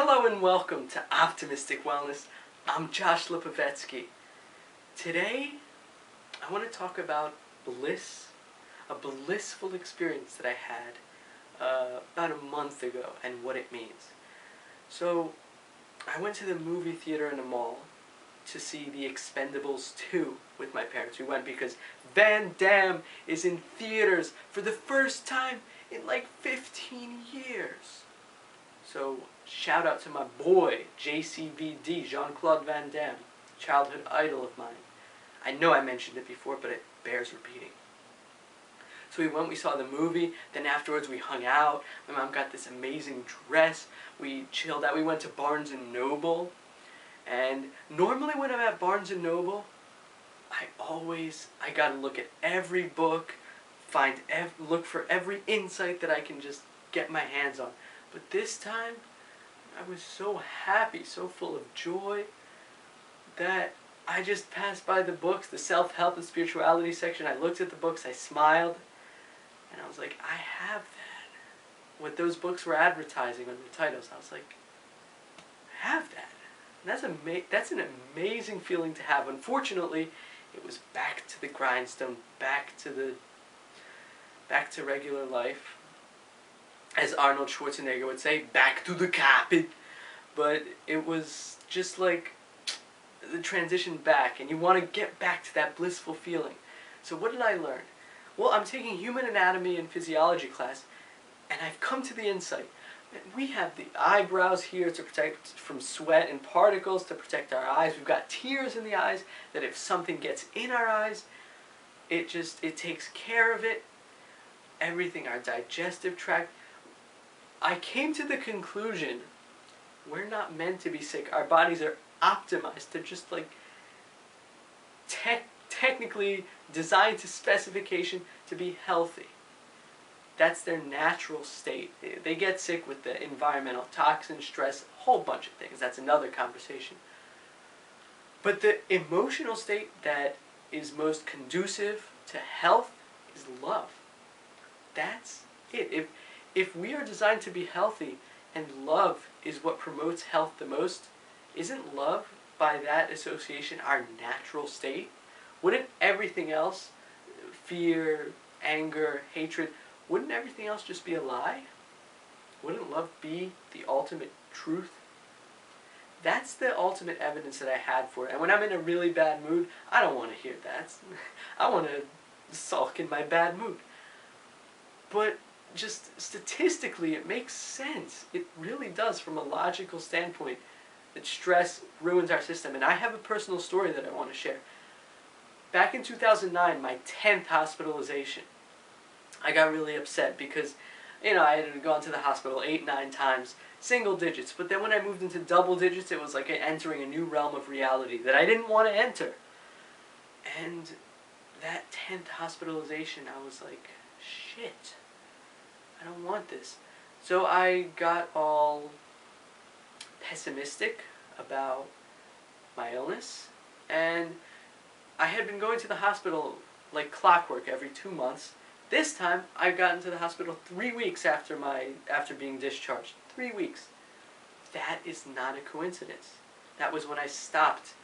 Hello and welcome to Optimistic Wellness. I'm Josh Lipovetsky. Today, I want to talk about bliss, a blissful experience that I had about a month ago and what it means. So, I went to the movie theater in the mall to see The Expendables 2 with my parents. We went because Van Damme is in theaters for the first time in like 15 years. So, shout out to my boy, JCVD, Jean-Claude Van Damme, childhood idol of mine. I know I mentioned it before, but it bears repeating. So we saw the movie, then afterwards we hung out. My mom got this amazing dress. We chilled out. We went to Barnes & Noble. And normally when I'm at Barnes & Noble, I gotta look at every book, look for every insight that I can just get my hands on. But this time, I was so happy, so full of joy, that I just passed by the books, the self-help and spirituality section. I looked at the books, I smiled, and I was like, I have that. What those books were advertising on the titles, I was like, I have that. And that's an amazing feeling to have. Unfortunately, it was back to the grindstone, back to regular life. As Arnold Schwarzenegger would say, back to the carpet. But it was just like the transition back, and you want to get back to that blissful feeling. So what did I learn? Well, I'm taking human anatomy and physiology class, and I've come to the insight that we have the eyebrows here to protect from sweat and particles, to protect our eyes. We've got tears in the eyes, that if something gets in our eyes, it takes care of it. Everything, our digestive tract. I came to the conclusion we're not meant to be sick. Our bodies are optimized to just like technically designed to specification to be healthy. That's their natural state. They get sick with the environmental toxins, stress, a whole bunch of things. That's another conversation. But the emotional state that is most conducive to health is love. That's it. If we are designed to be healthy and love is what promotes health the most, isn't love, by that association, our natural state? Wouldn't everything else, fear, anger, hatred, wouldn't everything else just be a lie? Wouldn't love be the ultimate truth? That's the ultimate evidence that I had for it. And when I'm in a really bad mood, I don't want to hear that. I want to sulk in my bad mood. But just statistically, it makes sense. It really does, from a logical standpoint, that stress ruins our system. And I have a personal story that I want to share. Back in 2009, my 10th hospitalization, I got really upset because, I had gone to the hospital 8, 9 times, single digits. But then when I moved into double digits, it was like entering a new realm of reality that I didn't want to enter. And that 10th hospitalization, I was like, shit. I don't want this. So I got all pessimistic about my illness, and I had been going to the hospital like clockwork every 2 months. This time, I got into the hospital 3 weeks after being discharged. 3 weeks. That is not a coincidence. That was when I stopped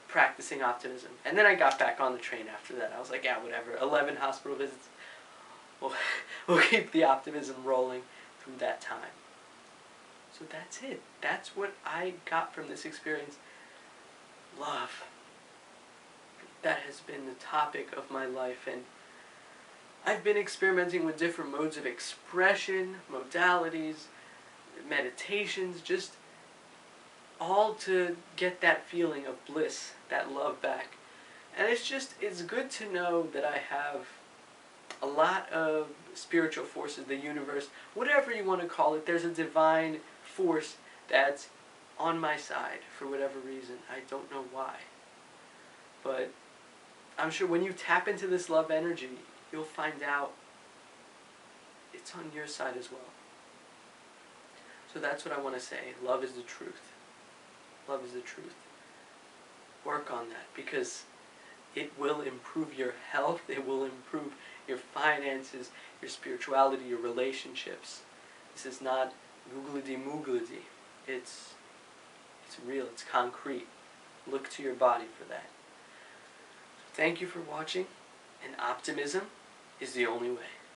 practicing optimism. And then I got back on the train after that. I was like, yeah, whatever. 11 hospital visits. We'll keep the optimism rolling through that time. So that's it. That's what I got from this experience. Love. That has been the topic of my life, and I've been experimenting with different modes of expression, modalities, meditations, just all to get that feeling of bliss, that love back. And it's good to know that I have a lot of spiritual forces, the universe, whatever you want to call it. There's a divine force that's on my side for whatever reason. I don't know why. But I'm sure when you tap into this love energy, you'll find out it's on your side as well. So that's what I want to say. Love is the truth. Love is the truth. Work on that, because it will improve your health. It will improve your finances, your spirituality, your relationships. This is not googledy-moogledy. It's real, it's concrete. Look to your body for that. Thank you for watching, and optimism is the only way.